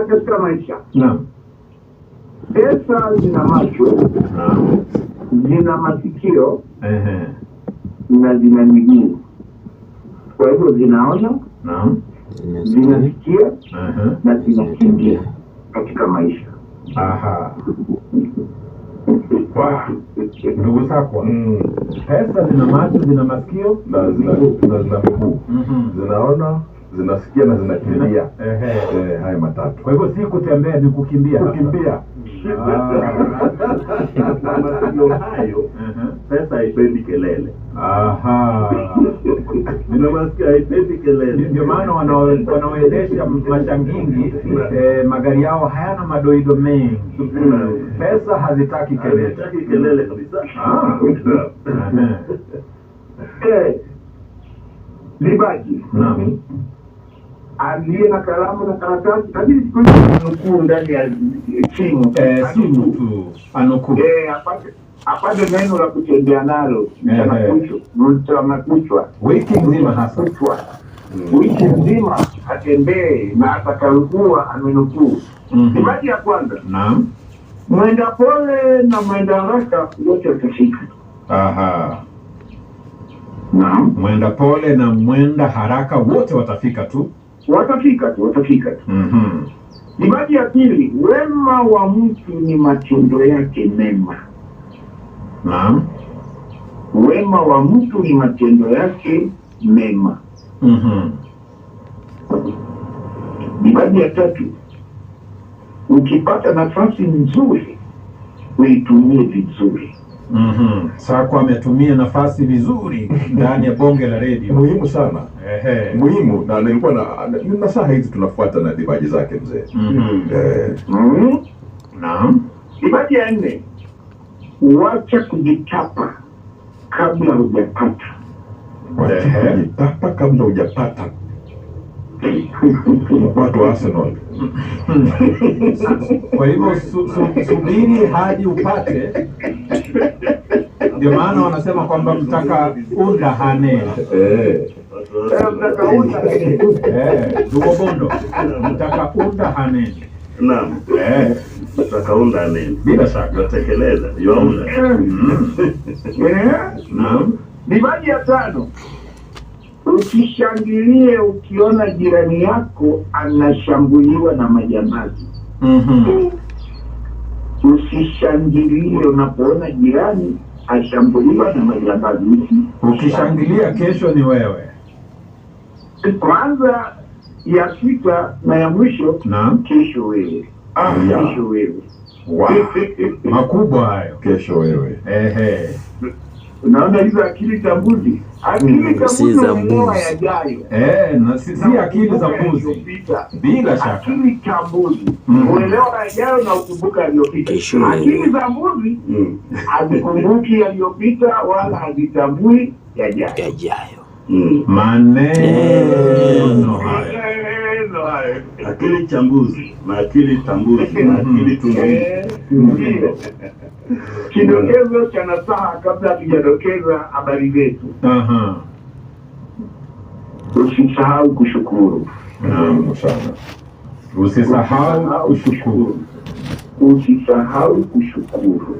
Katika maisha. Naam. Pesa zina macho. Naam. Zina masikio. Na zina miguu. Kwa hivyo zinaona. Naam. Zinasikia. Na zinakimbia katika maisha. Aha. Ndugu Sakwa, pesa zina macho, zina masikio na zina miguu. Zinaona, zinasikia na zinakimbia. Haya matatu. Kwa hivyo si kutembea, ni kukimbia. Kukimbia. Ndio hayo. Pesa haipendi kelele. Ndio maana haipendi kelele. Ndio maana wanaoendesha mashangingi magari yao hayana madoido mengi. Pesa hazitaki kelele. Hazitaki kelele kabisa. Libaji. Naam. Aliye na kalamu na karatasi, lakini siku hizi anukuu ndani ya simu. Simu tu anukuu. Apate neno la kutembea nalo mchana kuchwa. Wiki nzima hasa. Wiki nzima atembee na atakayekuwa amenukuu. Libaji ya kwanza. Naam. Mwenda pole na mwenda haraka wote watafika. Naam. Mwenda pole na mwenda haraka wote watafika tu. Watafika tu. Libaji ya pili, wema wa mtu ni matendo yake mema. Naam. Wema wa mtu ni matendo yake mema. Libaji ya tatu, ukipata nafasi nzuri uitumie vizuri. Sakwa ametumia nafasi vizuri ndani ya bonge la redio. Muhimu sana. Muhimu, na nilikuwa na saa hizi tunafuata na libaji zake mzee. Naam. Libaji ya nne, wacha kujitapa kabla hujapata. Wacha kujitapa kabla hujapata. Watu wa Arsenal. Kwa hivyo subiri hadi upate. Ndio maana wanasema kwamba mtaka unda hane. Mtaka unda hane. Dugobondo. Mtaka unda hane. Naam. Mtaka unda hane. Bila shaka. Natekeleza. Yaunda. Naam. Libaji ya tano, usishangilie ukiona jirani yako anashambuliwa na majambazi. Usishangilie unapoona jirani ashambuliwa na majambazi. Ukishangilia kesho ni wewe. Kwanza ya sita na ya mwisho, kesho wewe. Kesho wewe. Makubwa hayo. Kesho wewe. Unaona hizo akili tambuzi. Akili tambuzi za mbuzi yajayo. Na si akili za mbuzi. Bila shaka. Akili tambuzi. Uelewa yajayo na ukumbuka yaliyopita. Akili za mbuzi hazikumbuki yaliyopita wala hazitambui yajayo. Maneno hayo. Akili chambuzi na akili tambuzi na akili tunduzi. Kidokezo cha nasaha kabla hatujadokeza habari zetu. Usisahau kushukuru. Naam sana. Usisahau kushukuru. Usisahau kushukuru.